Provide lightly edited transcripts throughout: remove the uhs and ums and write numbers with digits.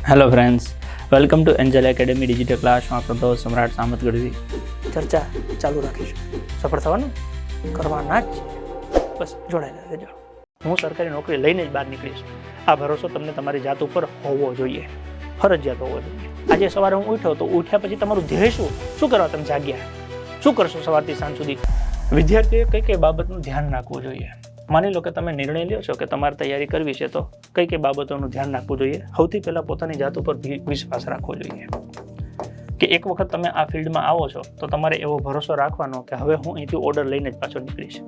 Hello friends, welcome to Angel academy digital class. હું આપણો દોસ્ત સમ્રાટ સામત ગઢવી. ચર્ચા ચાલુ રાખીશું. સફળ થવાનું કરવાના જ બસ જોડાયેલા રહેજો. હું સરકારી નોકરી લઈને જ બહાર નીકળીશ. આ ભરોસો તમને તમારી જાત ઉપર હોવો જોઈએ, ફરજિયાત હોવો જોઈએ. આજે સવારે હું ઉઠ્યો તો ઉઠ્યા પછી તમારું ધ્યેય શું કરવા તમે જાગ્યા, શું કરશો સવારથી સાંજ સુધી? વિદ્યાર્થીઓએ કઈ કઈ બાબતનું ધ્યાન રાખવું જોઈએ? માની લો કે તમે નિર્ણય લ્યો છો કે તમારે તૈયારી કરવી છે, તો કઈ કઈ બાબતોનું ધ્યાન રાખવું જોઈએ? સૌથી પહેલાં પોતાની જાત ઉપર વિશ્વાસ રાખવો જોઈએ કે એક વખત તમે આ ફિલ્ડમાં આવો છો તો તમારે એવો ભરોસો રાખવાનો કે હવે હું અહીંથી ઓર્ડર લઈને જ પાછો નીકળીશ.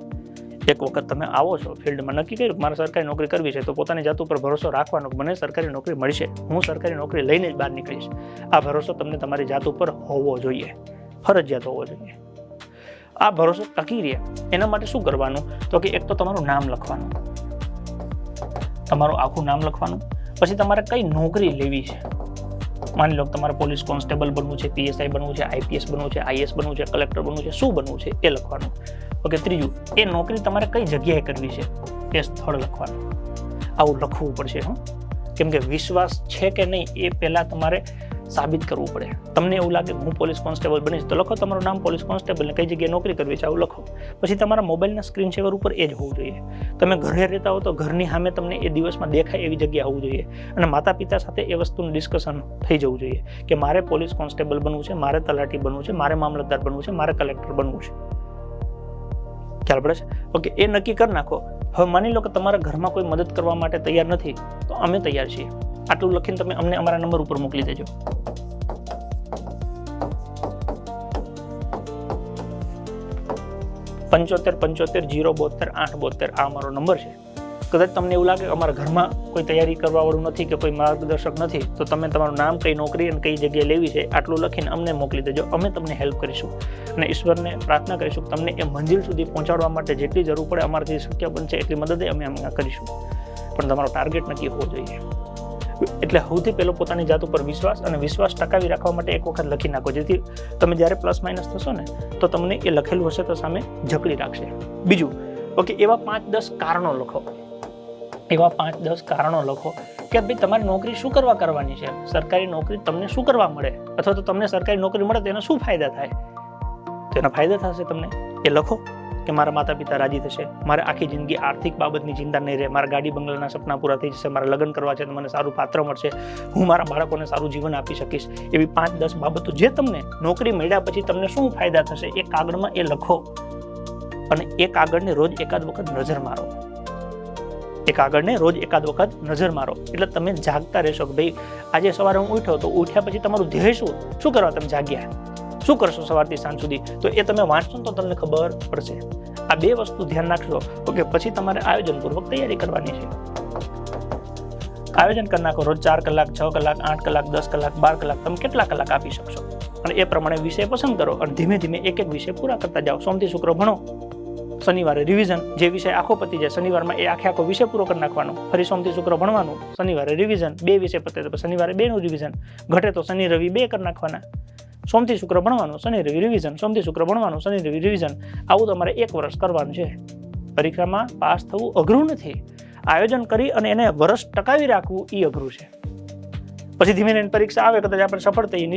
એક વખત તમે આવો છો ફિલ્ડમાં, નક્કી કર્યું મારે સરકારી નોકરી કરવી છે, તો પોતાની જાત ઉપર ભરોસો રાખવાનો કે મને સરકારી નોકરી મળશે, હું સરકારી નોકરી લઈને જ બહાર નીકળીશ. આ ભરોસો તમને તમારી જાત ઉપર હોવો જોઈએ, ફરજિયાત હોવો જોઈએ. આ ભરોસો ટકી રહે એના માટે શું કરવાનું? તો કે એક તો તમારું નામ લખવાનું, તમારું આખું નામ લખવાનું. પછી તમારે કઈ નોકરી લેવી છે. માની લો કે તમારે પોલીસ કોન્સ્ટેબલ બનવું છે, પીએસઆઈ બનવું છે, આઈપીએસ બનવું છે, આઈએસ બનવું છે, કલેક્ટર બનવું છે, શું બનવું છે એ લખવાનું. ઓકે, ત્રીજું, એ નોકરી તમારે કઈ જગ્યાએ કરવી છે એ સ્થળ લખવાનું. આવું લખવું પડશે. કેમ કે વિશ્વાસ છે કે નહીં એ પહેલાં તમારે સાબિત કરવું પડે. તમને એવું લાગે હું પોલીસ કોન્સ્ટેબલ બનીશ તો લખો તમારું નામ પોલીસ કોન્સ્ટેબલ, ને કઈ જગ્યાએ નોકરી કરવી છે આવું લખો. પછી તમારા મોબાઈલના સ્ક્રીન સેવર ઉપર એ જ હોવું જોઈએ. તમે ઘરે રહેતા હો તો ઘરની સામે તમને એ દિવસમાં દેખાય એવી જગ્યા હોવું જોઈએ. અને માતા પિતા સાથે એ વસ્તુનું ડિસ્કશન થઈ જવું જોઈએ કે મારે પોલીસ કોન્સ્ટેબલ બનવું છે, મારે તલાટી બનવું છે, મારે મામલતદાર બનવું છે, મારે કલેક્ટર બનવું છે. ખ્યાલ પડે છે? ઓકે, એ નક્કી કરી નાખો. હવે માની લો કે તમારા ઘરમાં કોઈ મદદ કરવા માટે તૈયાર નથી, તો અમે તૈયાર છીએ. આટલું લખીને તમે અમને અમારા નંબર ઉપર મોકલી દેજો. પંચોતેર 072 આ અમારો નંબર છે. કદાચ તમને એવું લાગે કે અમારા ઘરમાં કોઈ તૈયારી કરવા વાળું નથી કે કોઈ માર્ગદર્શક નથી, તો તમે તમારું નામ, કઈ નોકરી અને કઈ જગ્યાએ લેવી છે આટલું લખીને અમને મોકલી દેજો. અમે તમને હેલ્પ કરીશું અને ઈશ્વરને પ્રાર્થના કરીશું કે તમને એ મંજિલ સુધી પહોંચાડવા માટે જેટલી જરૂર પડે અમારાથી શક્ય બનશે એટલી મદદ અમે કરીશું. પણ તમારો ટાર્ગેટ નક્કી હોવો જોઈએ. એટલે સૌથી પહેલો પોતાની જાત ઉપર વિશ્વાસ, અને વિશ્વાસ ટકાવી રાખવા માટે એક વખત લખી નાખો, જેથી તમે જ્યારે પ્લસ માઇનસ થશો ને તો તમને એ લખેલું હશે તો સામે જકડી રાખશે. બીજું, ઓકે, એવા 5-10 કારણો લખો. એવા 5-10 કારણો લખો કે ભાઈ તમારી નોકરી શું કરવાની છે, સરકારી નોકરી તમને શું કરવા મળે, અથવા તો તમને સરકારી નોકરી મળે તો એના શું ફાયદા થાય, તો એના ફાયદા થશે તમને એ લખો. કે મારા માતા પિતા રાજી થશે, મારે આખી જિંદગી આર્થિક બાબતની ચિંતા નહીં રહે, મારા ગાડી બંગલાના સપના પૂરા થઈ જશે, મારા લગ્ન કરવા છે તો મને સારું પાત્ર મળશે, હું મારા બાળકોને સારું જીવન આપી શકીશ. એવી 5-10 બાબતો જે તમને નોકરી મળ્યા પછી તમને શું ફાયદા થશે એ કાગળમાં એ લખો. અને એ કાગળને રોજ એકાદ વખત નજર મારો. એ કાગળને રોજ એકાદ વખત નજર મારો એટલે તમે જાગતા રહેશો કે ભાઈ આજે સવારે હું ઉઠ્યો તો ઉઠ્યા પછી તમારું ધ્યેય શું કરવા તમે જાગ્યા, શું કરશો સવારથી સાંજ સુધી, તો એ તમે વાંચશો તો તમને ખબર પડશે. આ 2 વસ્તુ ધ્યાન રાખશો. ઓકે, પછી તમારે આયોજનપૂર્વક તૈયારી કરવાની છે. આયોજન કરી નાખો. રોજ 4 કલાક, 6 કલાક, 8 કલાક, 10 કલાક, 12 કલાક તમે કેટલા કલાક આપી શકશો, અને એ પ્રમાણે વિષય પસંદ કરો અને ધીમે ધીમે એક વિષય પૂરા કરતા જાઓ. સોમથી શુક્ર ભણો, શનિવારે રિવિઝન. જે વિષય આખો પતી જાય શનિવારમાં એ આખો વિષય પૂરો કરી નાખવાનો. ફરી સોમથી શુક્ર ભણવાનું, શનિવારે રિવિઝન. 2 વિષય પતે તો શનિવારે 2નું રિવિઝન. ઘટે તો શનિ રવિ 2 કરી નાખવાના. સોમથી શુક્ર ભણવાનું, શનિ રવિ રિવિઝન, સોમથી શુક્ર ભણવાનું, શનિ રવિ રિવિઝન. આવું તમારે 1 વર્ષ કરવાનું છે. પરીક્ષામાં પાસ થવું અઘરું નથી. આયોજન કરી અને એને વર્ષ ટકાવી રાખવું એ અઘરું છે. પછી ધીમે ધીમે પરીક્ષા આવે, કદાચ આપણે સફળ થઈએ,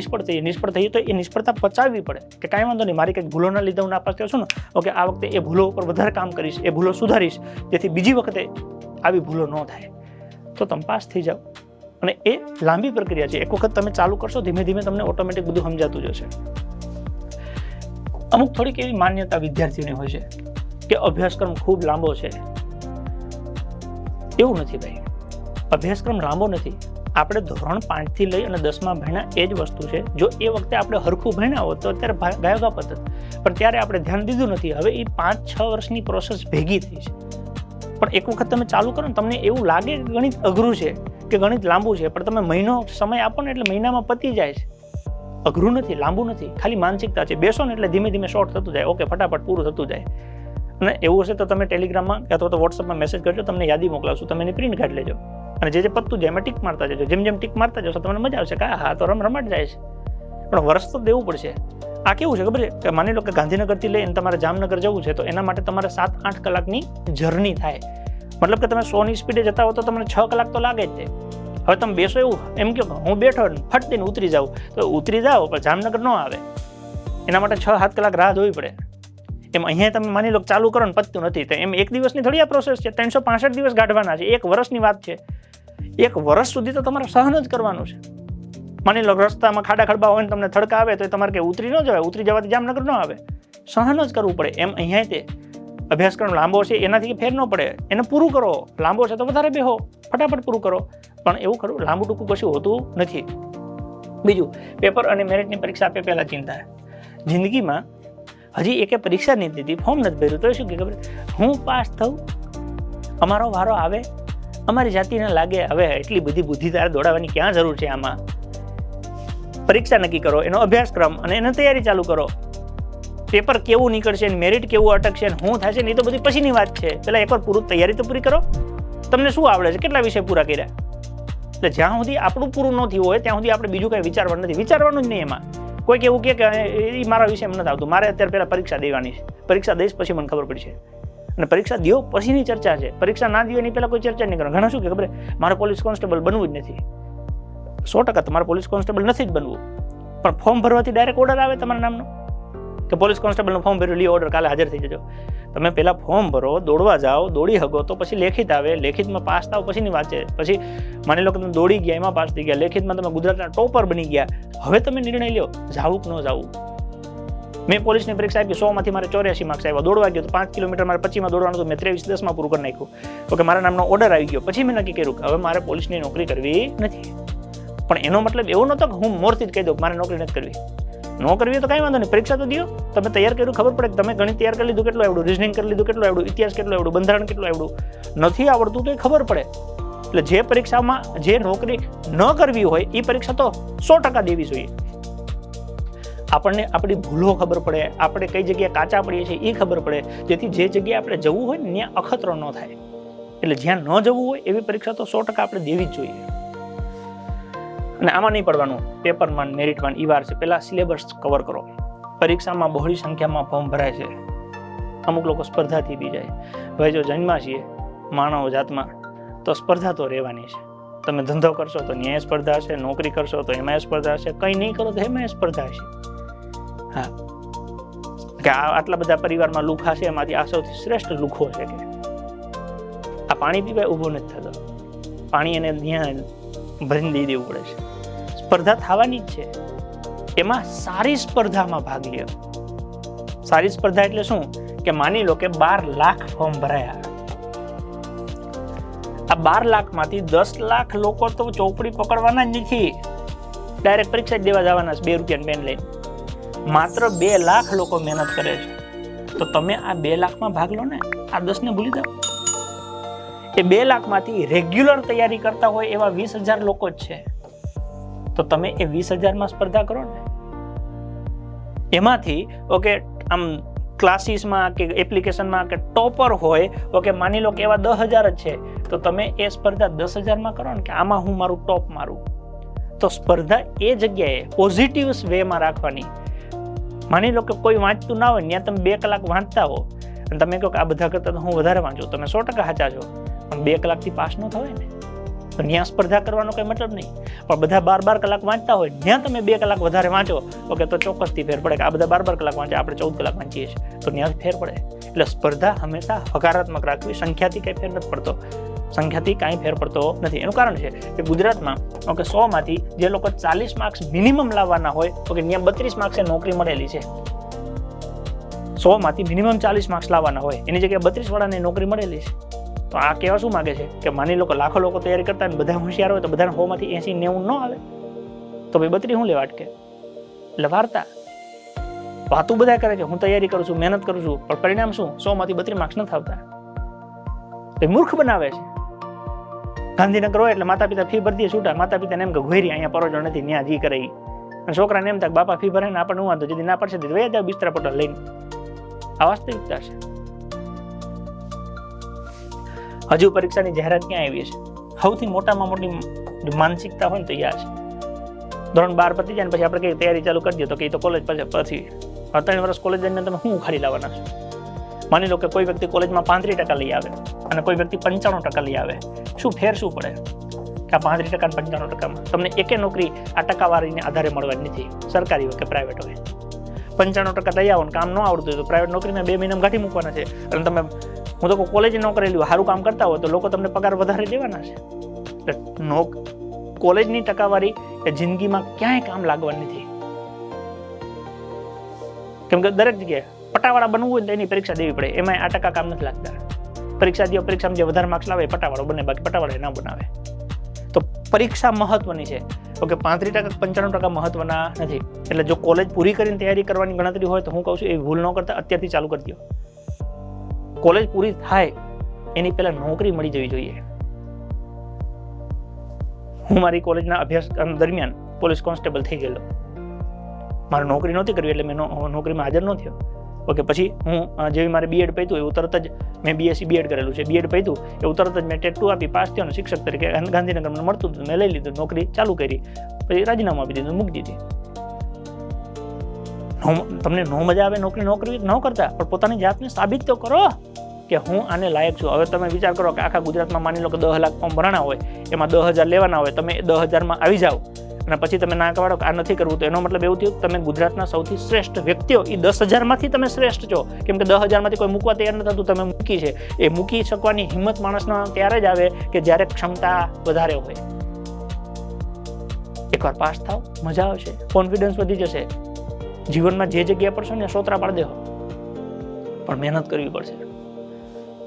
નિષ્ફળ થઈએ તો એ નિષ્ફળતા પચાવવી પડે કે કાંઈ વાંધો નહીં, મારી કંઈક ભૂલોના લીધે હું નાપાસ થયો છું ને, ઓકે, આ વખતે એ ભૂલો ઉપર વધારે કામ કરીશ, એ ભૂલો સુધારીશ, જેથી બીજી વખતે આવી ભૂલો ન થાય, તો તમે પાસ થઈ જાઓ. અને એ લાંબી પ્રક્રિયા છે. એક વખત તમે ચાલુ કરશો, ધીમે ધીમે તમને ઓટોમેટિક બધું સમજાતું જશે. અમુક થોડીક એવી માન્યતા વિદ્યાર્થીઓની હોય છે કે અભ્યાસક્રમ ખૂબ લાંબો છે. એવું નથી ભાઈ, અભ્યાસક્રમ લાંબો નથી. આપણે ધોરણ 5 થી લઈ અને 10માં ભણ્યા એ જ વસ્તુ છે. જો એ વખતે આપણે હરખું ભણ્યા હોત તો અત્યારે ગાયોગા પદ્ધત, પણ ત્યારે આપણે ધ્યાન દીધું નથી. હવે એ 5-6 વર્ષની પ્રોસેસ ભેગી થઈ છે. પણ એક વખત તમે ચાલુ કરો ને, તમને એવું લાગે કે ગણિત અઘરું છે કે ગણિત લાંબુ છે, પણ તમે મહિનો સમય આપો ને એટલે મહિનામાં પતી જાય છે. અઘરું નથી, લાંબુ નથી, ખાલી માનસિકતા છે. બેસો ને એટલે ધીમે ધીમે શોર્ટ થતું જાય. ઓકે, ફટાફટ પૂરું થતું જાય. અને એવું હશે તો તમે ટેલિગ્રામમાં અથવા તો વોટ્સઅપમાં મેસેજ કરજો, તમને યાદી મોકલાવશું, તમે એની પ્રિન્ટ કાઢી લેજો. અને જે પત્તું જાય એમાં ટીક મારતા જજો. જેમ જેમ ટીક મારતા જશો તમને મજા આવશે કે હા તો રમત જાય છે. પણ વર્ષ તો દેવું પડશે. આ કેવું છે ખબર છે કે માની લો કે ગાંધીનગરથી લઈને તમારે જામનગર જવું છે, તો એના માટે તમારે 7-8 કલાકની જર્ની થાય. મતલબ કે તમે 100ની સ્પીડે જતા હો તો તમને 6 કલાક તો લાગે જ છે. હવે તમે બેસો એવું એમ કહો હું બેઠો ફટ દઈને ઉતરી જાઉં તો ઉતરી જાઓ પણ જામનગર ન આવે, એના માટે 6-7 કલાક રાહ જોવી પડે. એમ અહીંયા તમે માની લો ચાલુ કરો ને પતતું નથી, તો એમ એક દિવસની થોડી આ પ્રોસેસ છે, 365 દિવસ કાઢવાના છે, 1 વર્ષની વાત છે. 1 વર્ષ સુધી તો તમારે સહન જ કરવાનું છે. માની લો રસ્તામાં ખાડા ખડબા હોય ને તમને થડકા આવે તો તમારે કે ઉતરી ન જવાય, ઉતરી જવાથી જામનગર ન આવે, સહન જ કરવું પડે. એમ અહીંયા તે અભ્યાસક્રમ લાંબો છે એનાથી ફેર ન પડે, એને પૂરું કરો. લાંબો છે તો વધારે બેહો, ફટાફટ પૂરું કરો. પણ એવું ખરું લાંબુ ટૂંકું કશું હોતું નથી. બીજું, પેપર અને મેરિટની પરીક્ષા આપે પહેલાં ચિંતા. જિંદગીમાં હજી એકે પરીક્ષા નથી દીધી, ફોર્મ નથી ભર્યું તો શું કે ખબર હું પાસ થઉં, અમારો વારો આવે, અમારી જાતિને લાગે હવે એટલી બધી બુદ્ધિ તારે દોડાવવાની ક્યાં જરૂર છે. આમાં પરીક્ષા નક્કી કરો, એનો અભ્યાસક્રમ અને એની તૈયારી ચાલુ કરો. પેપર કેવું નીકળશે, મેરિટ કેવું અટકશે, શું થશે ને એ તો બધી પછીની વાત છે. પહેલાં એકવાર પૂરું તૈયારી તો પૂરી કરો. તમને શું આવડે છે, કેટલા વિષય પૂરા કર્યા. એટલે જ્યાં સુધી આપણું પૂરું ન થયું હોય ત્યાં સુધી આપણે બીજું કંઈ વિચારવાનું નથી, વિચારવાનું જ નહીં. એમાં કોઈક એવું કહે કે એ મારા વિષય નથી આવતું, મારે અત્યારે પહેલાં પરીક્ષા દેવાની છે, પરીક્ષા દઈશ પછી મને ખબર પડશે. અને પરીક્ષા દો પછીની ચર્ચા છે, પરીક્ષા ના દો એની પહેલાં કોઈ ચર્ચા નહીં કરો. ઘણા શું કે ખબર મારે પોલીસ કોન્સ્ટેબલ બનવું જ નથી. 100% તમારે પોલીસ કોન્સ્ટેબલ નથી જ બનવું, પણ ફોર્મ ભરવાથી ડાયરેક્ટ ઓર્ડર આવે તમારા નામનો કે પોલીસ કોન્સ્ટેબલનું ફોર્મ ભર્યું, લી ઓર્ડર, કાલે હાજર થઈ જજો. તમે પહેલાં ફોર્મ ભરો, દોડવા જાઓ, દોડી શકો તો પછી લેખિત આવે, લેખિતમાં પાસ થાવ પછીની વાત છે. પછી માની લો કે તમે દોડી ગયા એમાં પાસ થઈ ગયા, લેખિતમાં તમે ગુજરાતના ટોપર બની ગયા, હવે તમે નિર્ણય લો જાવું કે ન જાવું. મેં પોલીસની પરીક્ષા આપી, 100માંથી મારે 84 માર્ક્સ આવ્યા. દોડવા ગયો તો 5 કિલોમીટર મારે 25માં દોડવાનું હતું, મેં 23-10માં પૂરું કરી નાખ્યું. ઓકે, મારા નામનો ઓર્ડર આવી ગયો. પછી મેં નક્કી કર્યું કે હવે મારે પોલીસની નોકરી કરવી નથી. પણ એનો મતલબ એવો નહોતો કે હું મોરથી જ કહી દઉં કે મારે નોકરી નથી કરવી. ન કરવી તો કાંઈ વાંધો નહીં, પરીક્ષા તો દો. તમે તૈયાર કર્યું, ખબર પડે કે તમે ગણિત તૈયાર કરી લીધું કેટલું આવડું, રિઝનિંગ કરી લીધું કેટલું આવડું, ઇતિહાસ કેટલું આવડું, બંધારણ કેટલું આવડું. નથી આવડતું તો એ ખબર પડે. એટલે જે પરીક્ષામાં જે નોકરી ન કરવી હોય એ પરીક્ષા તો 100% દેવી જોઈએ. આપણને આપણી ભૂલો ખબર પડે, આપણે કઈ જગ્યાએ કાચા પડીએ છીએ એ ખબર પડે, જેથી જે જગ્યાએ આપણે જવું હોય ને ત્યાં અખતરો ન થાય. એટલે જ્યાં ન જવું હોય એવી પરીક્ષા તો 100% આપણે દેવી જ જોઈએ. અને આમાં નહીં પડવાનું, પેપરમાં મેરિટમાં એ વાર છે. પહેલાં સિલેબસ કવર કરો. પરીક્ષામાં બહોળી સંખ્યામાં ફોર્મ ભરાય છે, અમુક લોકો સ્પર્ધાથી બી જાય. ભાઈ જો જન્મા છીએ માનવ જાતમાં તો સ્પર્ધા તો રહેવાની છે. તમે ધંધો કરશો તો ન્યાય સ્પર્ધા હશે, નોકરી કરશો તો એમાં સ્પર્ધા હશે, કંઈ નહીં કરો તો એમાં સ્પર્ધા હશે. હા, કે આટલા બધા પરિવારમાં લુખા છે, એમાંથી આ સૌથી શ્રેષ્ઠ લુખો છે કે આ પાણી પીવાય ઊભો નથી થતો, પાણી એને ત્યાં ભરીને દઈ દેવું પડે છે. સ્પર્ધા થવાની જ છે, એમાં સારી સ્પર્ધામાં ભાગ લ્યો. સારી સ્પર્ધા એટલે શું કે માની લો કે 12 લાખ ફોર્મ ભરાયા, આ 12 લાખમાંથી 10 લાખ લોકો તો ચોપડી પકડવાના જ નથી, ડાયરેક્ટ પરીક્ષા જ દેવા જવાના છે 2 રૂપિયાની પેન લઈને. માત્ર 2 લાખ લોકો મહેનત કરે છે, તો તમે આ 2 લાખમાં ભાગ લો ને, આ 10ને ભૂલી જાઓ. એ 2 લાખમાંથી રેગ્યુલર તૈયારી કરતા હોય એવા 20,000 લોકો જ છે, તો તમે એ 20,000માં સ્પર્ધા કરો ને. એમાંથી ઓકે આમ ક્લાસીસમાં કે એપ્લિકેશનમાં કે ટોપર હોય, ઓકે માની લો કે એવા 10,000 જ છે, તો તમે એ સ્પર્ધા 10,000માં કરો ને કે આમાં હું મારું ટોપ મારું. તો સ્પર્ધા એ જગ્યાએ પોઝિટિવ વેમાં રાખવાની. માની લો કે કોઈ વાંચતું ના હોય, ત્યાં તમે 2 કલાક વાંચતા હો અને તમે કહો કે આ બધા કરતાં તો હું વધારે વાંચું, તમે 100% સાચા છો, પણ 2 કલાકથી પાસ ન થવાય ને, તો ત્યાં સ્પર્ધા કરવાનો કંઈ મતલબ નહીં. પણ બધા 12 કલાક વાંચતા હોય, ત્યાં તમે 2 કલાક વધારે વાંચો, ઓકે તો ચોક્કસથી ફેર પડે કે આ બધા 12 કલાક વાંચે, આપણે 14 કલાક વાંચીએ છીએ, તો ત્યાં ફેર પડે. એટલે સ્પર્ધા હંમેશા હકારાત્મક રાખવી, સંખ્યાથી કંઈ ફેર નથી પડતો, સંખ્યાથી કાંઈ ફેર પડતો નથી. એનું કારણ છે કે ગુજરાતમાં ઓકે 100માંથી જે લોકો 40 માર્ક્સ મિનિમમ લાવવાના હોય, ઓકે ત્યાં 32 માર્ક્સે નોકરી મળેલી છે. 100માંથી મિનિમમ 40 માર્ક્સ લાવવાના હોય, એની જગ્યાએ 32 વાળાને નોકરી મળેલી છે. તો આ કહેવા શું માગે છે કે માની લો કે લાખો લોકો તૈયારી કરતા હોય, બધા હોશિયાર હોય, તો બધાને 100માંથી 80-90 ન આવે, તો ભાઈ 32 શું લેવા અટકે? એટલે વાતું બધા કરે છે, હું તૈયારી કરું છું, મહેનત કરું છું, પણ પરિણામ શું? 100માંથી 32 માર્ક્સ નથી આવતા. એ મૂર્ખ બનાવે છે. ગાંધીનગર હોય એટલે માતા પિતા ફી ભરી દે છૂટા, માતા પિતાને એમ કે ઘોરી અહીંયા પરોજો નથી, ત્યાં જી કરે. અને છોકરાને એમ થાય બાપા ફી ભરે ને આપણને હું વાંધો, જેથી ના પડશે વયા જાવ બિસ્તરા પટલ લઈને. આ વાસ્તવિકતા છે. હજુ પરીક્ષાની જાહેરાત ક્યાં આવી છે? સૌથી મોટામાં મોટી માનસિકતા હોય ને તો યા છે. ધોરણ 12 પતી જાય ને પછી આપણે કઈ તૈયારી ચાલુ કરી દઈએ તો કે તો કોલેજ પછી 3 વર્ષ કોલેજ દરમિયાન તમે શું ઉખાડી લાવવાના છો? માની લો કે કોઈ વ્યક્તિ કોલેજમાં 35% લઈ આવે અને કોઈ વ્યક્તિ 95% લઈ આવે, શું ફેર શું પડે? કે આ 35% અને 95%માં તમને એકે નોકરી આ ટકાવારીને આધારે મળવાની નથી, સરકારી હોય કે પ્રાઇવેટ હોય. 95% લઈ આવો ને કામ ન આવડતું હોય તો પ્રાઇવેટ નોકરીને 2 મહિનામાં કાઢી મૂકવાના છે. અને તમે હું તો કોલેજ ન કરેલી હોય, સારું કામ કરતા હોય તો લોકો તમને પગાર વધારે દેવાના છે. એટલે કોલેજની ટકાવારી એ જિંદગીમાં ક્યાંય કામ લાગવાની નથી. કેમ કે દરેક જગ્યાએ પટાવાળા બનવું હોય તો એની પરીક્ષા દેવી પડે, એમાં આ ટકા કામ નથી લાગતા. પરીક્ષા દો, પરીક્ષામાં જે વધારે માર્ક્સ લાવે પટાવાળો બને, બાકી પટાવાળા ના બનાવે. તો પરીક્ષા મહત્વની છે. ઓકે, 35% 95% મહત્વના નથી. એટલે જો કોલેજ પૂરી કરીને તૈયારી કરવાની ગણતરી હોય તો હું કહું છું એ ભૂલ ન કરતા અત્યારથી ચાલુ કરી દો. કોલેજ પૂરી થાય એની પહેલા નોકરી મળી જવી જોઈએ. હું મારી કોલેજના અભ્યાસક્રમ દરમિયાન પોલીસ કોન્સ્ટેબલ થઈ ગયેલો. મારે નોકરી નહોતી કરવી એટલે મેં નોકરીમાં હાજર ન થયો. ઓકે, પછી હું જેવી મારે બીએડ પત્યું એવું તરત જ મેં બીએસસી બીએડ કરેલું છે. બીએડ પત્યું એવું તરત જ મેં ટેટ 2 આપી પાસ થયો અને શિક્ષક તરીકે ગાંધીનગરમાં મળતું હતું, મેં લઈ લીધું, નોકરી ચાલુ કરી, પછી રાજીનામું આપી દીધું, મૂકી દીધી. તમને નો મજા આવે નોકરી ન કરતા, પણ પોતાની જાતને સાબિત તો કરો કે હું આને લાયક છું. હવે તમે વિચાર કરો કે આખા ગુજરાતમાં માની લો કે 10 લાખ ફોર્મ ભરાણા હોય, એમાં 10,000 લેવાના હોય, તમે 10,000માં આવી જાઓ અને પછી તમે ના કહેવાડો કે આ નથી કરવું, તો એનો મતલબ એવું થયું તમે ગુજરાતના સૌથી શ્રેષ્ઠ વ્યક્તિઓ એ 10,000માંથી તમે શ્રેષ્ઠ છો. કેમ કે 10,000માંથી કોઈ મૂકવા તૈયાર નથી થતું, તમે મૂકી છે. એ મૂકી શકવાની હિંમત માણસના ત્યારે જ આવે કે જ્યારે ક્ષમતા વધારે હોય. એકવાર પાસ થાવ, મજા આવશે, કોન્ફિડન્સ વધી જશે, જીવનમાં જે જગ્યા પર છો ને સોતરા પાડી દેવો, પણ મહેનત કરવી પડશે.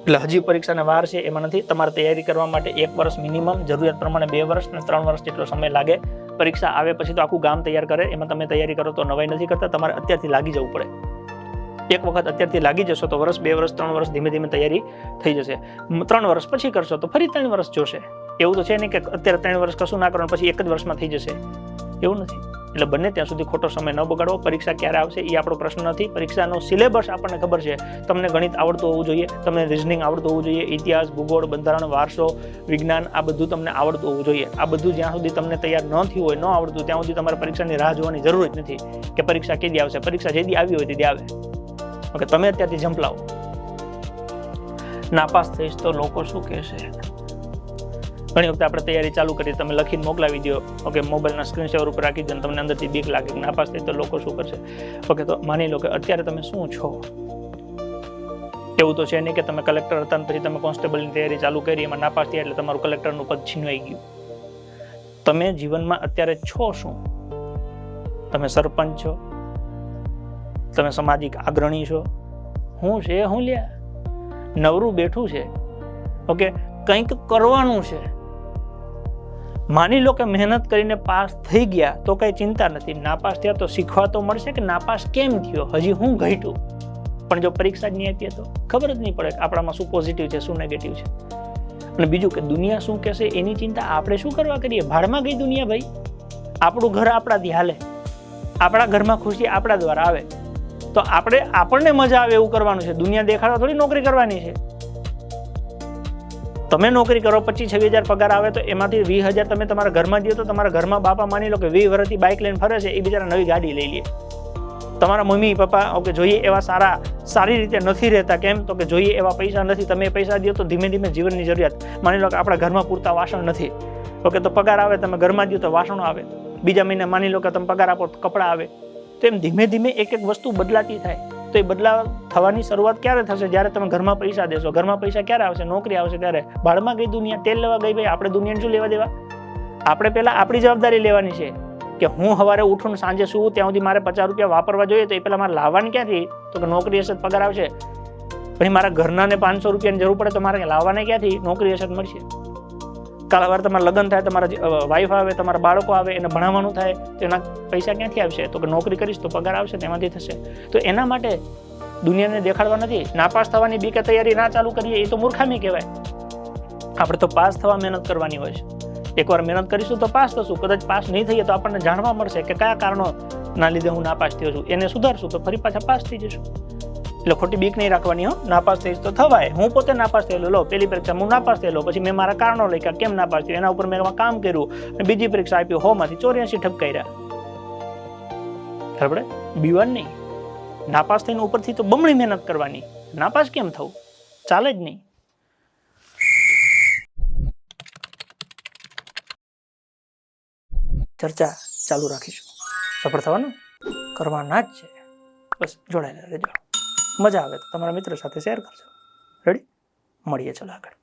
એટલે હજી પરીક્ષાને વાર છે એમાં નથી. તમારે તૈયારી કરવા માટે 1 વર્ષ મિનિમમ, જરૂરિયાત પ્રમાણે 2 વર્ષ અને 3 વર્ષ જેટલો સમય લાગે. પરીક્ષા આવે પછી તો આખું ગામ તૈયાર કરે, એમાં તમે તૈયારી કરો તો નવાઈ નથી કરતા, તમારે અત્યારથી લાગી જવું પડે. એક વખત અત્યારથી લાગી જશો તો વર્ષ, 2 વર્ષ, 3 વર્ષ ધીમે ધીમે તૈયારી થઈ જશે. 3 વર્ષ પછી કરશો તો ફરી 3 વર્ષ જોશે. એવું તો છે નહીં કે અત્યારે 3 વર્ષ કશું ના કરો પછી 1 જ વર્ષમાં થઈ જશે, એવું નથી. એટલે બંને ત્યાં સુધી ખોટો સમય ન બગાડવો. પરીક્ષા ક્યારે આવશે એ આપણો પ્રશ્ન નથી. પરીક્ષાનો સિલેબસ આપણને ખબર છે. તમને ગણિત આવડતું હોવું જોઈએ, તમને રિઝનિંગ આવડતું હોવું જોઈએ, ઇતિહાસ, ભૂગોળ, બંધારણ, વારસો, વિજ્ઞાન આ બધું તમને આવડતું હોવું જોઈએ. આ બધું જ્યાં સુધી તમને તૈયાર ન થયું હોય, ન આવડતું, ત્યાં સુધી તમારે પરીક્ષાની રાહ જોવાની જરૂર જ નથી કે પરીક્ષા કેદી આવશે. પરીક્ષા જેદી આવી હોય તેથી આવે. ઓકે, તમે અત્યારથી જંપ લાવો. નાપાસ થઈશ તો લોકો શું કહેશે? ઘણી વખતે આપણે તૈયારી ચાલુ કરીએ, તમે લખીને મોકલાવી દો. ઓકે, મોબાઈલના સ્ક્રીન સેવર ઉપર રાખી દો, તમને અંદરથી બીક લાગે કે નાપાસ થઈ તો લોકો શું કરશે. ઓકે, તો માની લો કે અત્યારે તમે શું છો. એવું તો છે નહીં કે તમે કલેક્ટર હતા પછી તમે કોન્સ્ટેબલની તૈયારી ચાલુ કરી, એમાં નાપાસ થયા એટલે તમારું કલેક્ટરનું પદ છીનવાઈ ગયું. તમે જીવનમાં અત્યારે છો શું? તમે સરપંચ છો, તમે સામાજિક અગ્રણી છો, હું છે હું લ્યા નવરું બેઠું છે. ઓકે, કંઈક કરવાનું છે. માની લો કે મહેનત કરીને પાસ થઈ ગયા તો કઈ ચિંતા નથી, નાપાસ થયા તો શીખવા તો મળશે કે નાપાસ કેમ થયો, હજી હું ઘટ્યું. પણ જો પરીક્ષા જ નહીં આપીએ તો ખબર જ નહીં પડે કે આપણામાં શું પોઝિટિવ છે શું નેગેટિવ છે. અને બીજું કે દુનિયા શું કહેશે એની ચિંતા આપણે શું કરવા કરીએ. ભાડમાં ગઈ દુનિયા ભાઈ. આપણું ઘર આપણાથી હાલે, આપણા ઘરમાં ખુશી આપણા દ્વારા આવે, તો આપણને મજા આવે એવું કરવાનું છે. દુનિયા દેખાડવા થોડી નોકરી કરવાની છે. તમે નોકરી કરો 25-26 હજાર પગાર આવે તો એમાંથી 20,000 તમે તમારા ઘરમાં દો તો તમારા ઘરમાં બાપા માની લો કે 20 વર્ષથી બાઇક લઈને ફરે છે, એ બિચારા નવી ગાડી લઈ લે. તમારા મમ્મી પપ્પા ઓકે જોઈએ એવા સારી રીતે નથી રહેતા. કેમ તો કે જોઈએ એવા પૈસા નથી. તમે પૈસા દો તો ધીમે ધીમે જીવનની જરૂરિયાત, માની લો કે આપણા ઘરમાં પૂરતા વાસણ નથી. ઓકે, તો પગાર આવે, તમે ઘરમાં દો તો વાસણો આવે. બીજા મહિને માની લો કે તમે પગાર આપો તો કપડાં આવે. તો એમ ધીમે ધીમે એક એક વસ્તુ બદલાતી થાય. તો એ બદલાવ થવાની શરૂઆત ક્યારે થશે? જ્યારે તમે ઘરમાં પૈસા દેશો. ઘરમાં પૈસા ક્યારે આવશે? નોકરી આવશે ત્યારે. ભાડમાં ગઈ દુનિયા, તેલ લેવા ગઈ ભાઈ. આપણે દુનિયાને શું લેવા દેવા? આપણે પહેલા આપણી જવાબદારી લેવાની છે કે હું સવારે ઉઠું ને સાંજે સુવું ત્યાં સુધી મારે 50 રૂપિયા વાપરવા જોઈએ, તો એ પહેલા મારે લાવવાની ક્યાંથી? તો કે નોકરી હશે પગાર આવશે. પછી મારા ઘરનાને 500 રૂપિયાની જરૂર પડે તો મારે લાવવાને ક્યાંથી? નોકરી હશે મળશે. કાલ વાર તમારા લગ્ન થાય, તમારા વાઈફ આવે, તમારા બાળકો આવે, એને ભણાવવાનું થાય તો એના પૈસા ક્યાંથી આવશે? તો કે નોકરી કરીશ તો પગાર આવશે, તેમાંથી થશે. તો એના માટે દુનિયાને દેખાડવા નથી. નાપાસ થવાની બીકે તૈયારી ના ચાલુ કરીએ એ તો મૂર્ખામી કહેવાય. આપણે તો પાસ થવા મહેનત કરવાની હોય છે. એકવાર મહેનત કરીશું તો પાસ થશું. કદાચ પાસ નહીં થઈએ તો આપણને જાણવા મળશે કે કયા કારણોના લીધે હું નાપાસ થયો છું. એને સુધારશું તો ફરી પાછા પાસ થઈ જશું. એટલે ખોટી બીક નહીં રાખવાની. નાપાસ થઈશ તો થવાય. હું પોતે નાપાસ થયેલો. લો, પહેલી પરીક્ષા હું નાપાસ થયેલો, પછી મેં મારા કારણો લખ્યા કેમ નાપાસ થયો, એના ઉપર મેં કામ કર્યું, અને બીજી પરીક્ષા આપી, 100માંથી 84 ઠપકાર્યા. બરાબર? બીવાન નહીં. નાપાસ થઈને ઉપરથી તો બમણી મહેનત કરવાની. નાપાસ કેમ થવું? ચાલે જ નહીં. ચર્ચા ચાલુ રાખીશું. સફળ થવાનું કરવાના જ છે. બસ જોડાયેલા રહેજો. મજા આવે તો તમારા મિત્રો સાથે શેર કરજો. રેડી? મળીએ ચલો આગળ.